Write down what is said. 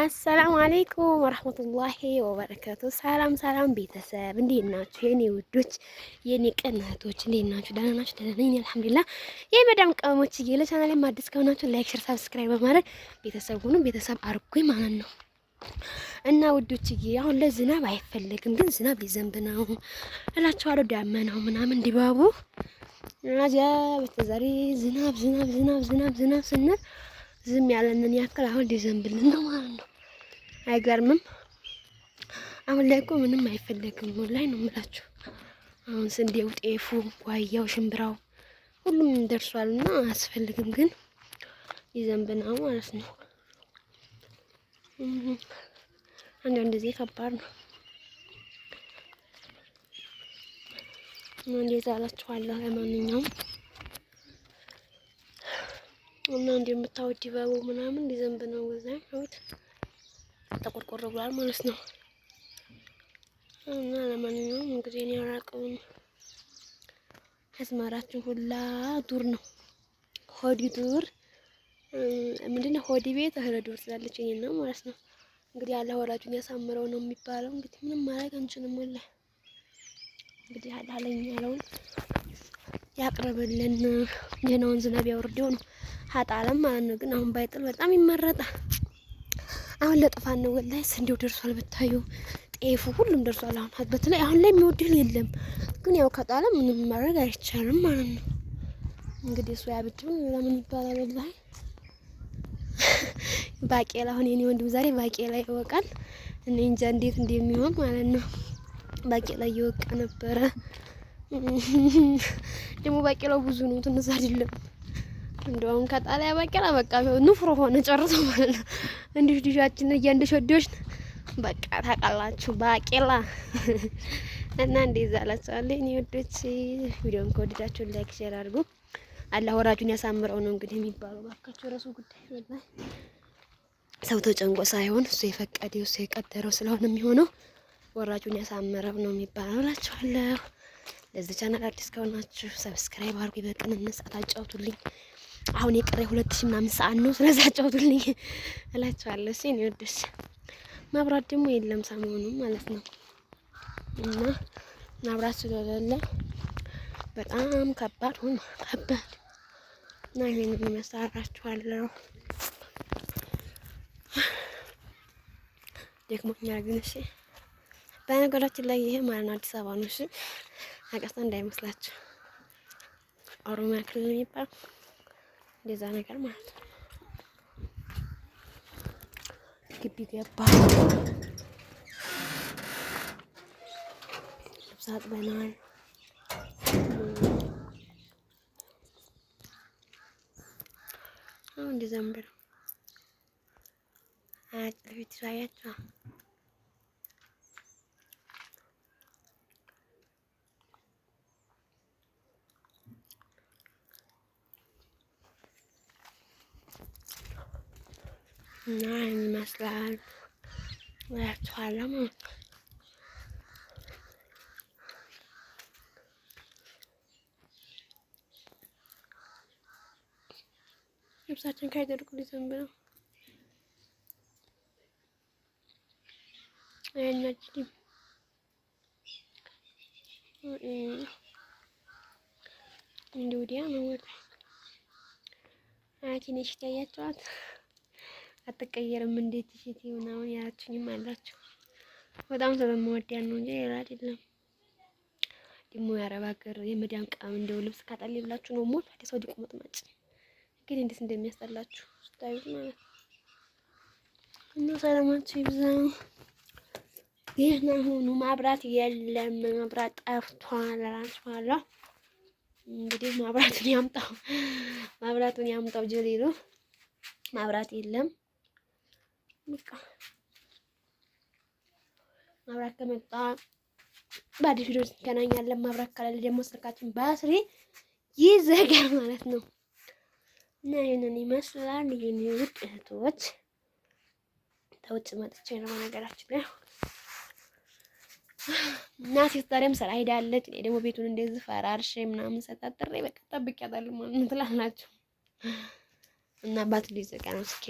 አሰላሙ አለይኩም ወራህመቱላሂ ወበረካቱ። ሰላም ሰላም ቤተሰብ እንዴት ናችሁ? የኔ ውዶች የኔ ቅናቶች እንዴት ናችሁ? ደህና ናችሁ? ደህና ነኝ አልሐምዱሊላህ። የመዳም ቀሞች ለቻናሌ አዲስ ከሆናችሁ ላይክ፣ ሼር፣ ሰብስክራይብ በማድረግ ቤተሰብ ሁኑ። ቤተሰብ አርጉኝ ማለት ነው። እና ውዶችዬ አሁን ለዝናብ አይፈልግም፣ ግን ዝናብ ሊዘንብ ነው እላችኋለሁ። ዳመናው ምናምን ድባቡ አዚያ በተዛሬ ዝናብ ዝናብ ዝናብ ዝናብ ዝናብ ስንል ዝም ያለንን ያክል አሁን ሊዘንብልን ነው ማለት ነው። አይገርምም? አሁን ላይ እኮ ምንም አይፈለግም ላይ ነው የምላችሁ። አሁን ስንዴው፣ ጤፉ፣ ጓያው፣ ሽምብራው ሁሉም ደርሷልና አያስፈልግም፣ ግን ሊዘንብ ነው ማለት ነው። አንዳንድ ጊዜ ከባድ ነው። እንዴት አላችኋለሁ? ለማንኛውም እና እንደምታዩት ድባቡ ምናምን ሊዘንብ ነው። ወዛኝ አውት ተቆርቆሮ ብሏል ማለት ነው። እና ለማንኛውም እንግዲህ እኔ አራቀውን አዝመራችሁ ሁላ ዱር ነው። ሆዲ ዱር ምንድነው? ሆዲ ቤት እህለ ዱር ስላለች እኔ ነው ማለት ነው። እንግዲህ ያለ ወራጁን ያሳምረው ነው የሚባለው። እንግዲህ ምንም ማድረግ አንችልም። ወላሂ እንግዲህ አላለኝ ያለውን ያቅርብልን። ጀናውን ዝናብ ያወርደው ነው ሀጣለም ማለት ነው። ግን አሁን ባይጥል በጣም ይመረጣል። አሁን ለጥፋን ነው ወላሂ። ስንዴው ደርሷል ብታዩ፣ ጤፉ ሁሉም ደርሷል። አሁን በተለይ አሁን ላይ የሚወድል የለም። ግን ያው ከጣለ ምንም ማድረግ አይቻልም ማለት ነው። እንግዲህ እሱ ያብጭም ለምን ይባላል ወላሂ። ባቄላ አሁን የኔ ወንድም ዛሬ ባቄላ ይወቃል። እኔ እንጃ እንዴት እንደሚሆን ማለት ነው። ባቄላ እየወቃ ነበረ። ደግሞ ባቄላው ብዙ ነው፣ ትንሽ አይደለም። እንደውም ከጣሊያ ባቄላ በቃ ንፍሮ ሆነ ጨርሶ ማለት ነው። እንዲህ ልጃችን እያንደሾዶች በቃ ታውቃላችሁ ባቄላ እና እንደዛ አላችኋለሁ። እኔ ወዶች ቪዲዮን ከወደዳችሁ ላይክ ሼር አድርጉ። አላህ ወራጁን ያሳምረው ነው እንግዲህ የሚባለው። ባካችሁ ራሱ ጉዳይ ወላሂ ሰው ተጨንቆ ሳይሆን እሱ የፈቀደው እሱ የቀደረው ስለሆነ የሚሆነው ወራጁን ያሳምረው ነው የሚባለው እላችኋለሁ። ለዚህ ቻናል አዲስ ከሆናችሁ ሰብስክራይብ አድርጉ። በቅንነት ሰዓት አጫውቱልኝ። አሁን የቀረ 2000 ምናምን ሰዓት ነው። ስለዚህ አጫውቱልኝ እላችኋለሁ። እሺ ነው ወደስ ማብራት ደግሞ የለም ሰሞኑን ማለት ነው። እና ማብራት ስለሌለ በጣም ከባድ ሆኖ ከባድ እና ይሄንን ይመስላችኋለሁ። ደክሞኛል ግን እሺ። በነገራችን ላይ ይሄ ማለት ነው አዲስ አበባ ነው። እሺ አቀስታ እንዳይመስላችሁ ኦሮሚያ ክልል የሚባል እንደዛ ነገር ማለት ነው። ግቢ ገባ፣ ልብስ አጥበናል። አሁን ዲዘምበር አጥቢት ሳያቸው እና ይመስላል እላችኋለሁ ማለት ነው። ልብሳችን ካይደርቁ ሊዘንብ ነው። አይናችንም እንዲህ ወዲያ ነው ወጣ አኪነሽ ታያችኋት አትቀየርም እንዴት እሺቲ ምናምን ያላችሁኝም አላችሁ። በጣም ስለምወዳት ነው እንጂ ሌላ አይደለም። ደግሞ የአረብ ሀገር የመዳም ቃም እንደው ልብስ ካጣል ብላችሁ ነው ሞት አዲስ ወዲህ ቁመጥ ማጭ ግን እንዴት እንደሚያስጠላችሁ ስታዩት ማለት ነው። እና ሰላማችሁ ይብዛ። ይሄን አሁኑ ማብራት የለም፣ ማብራት ጠፍቷል እላችኋለሁ። እንግዲህ ማብራቱን ያምጣው ጀሊሉ። ማብራት የለም። በቃ ማብራት ከመጣ በአዲስ ቪዲዮ እንገናኛለን። ማብራት ካለ ደግሞ ስልካችን ባትሪ ይዘጋል ማለት ነው። እና ይሄንን ይመስላል የኔ ውድ እህቶች። ተውጭ መጥቼ ነው ነገራችን ላይ እናቴ ዛሬም ስራ ሄዳለች። እኔ ደግሞ ቤቱን እንደዚህ ፈራርሼ ምናምን ሰጣጥሬ በቃ ጠብቂያታለሁ ማለት ነው ትላላችሁ። እና ባትሪ ይዘጋ ነው እስኪ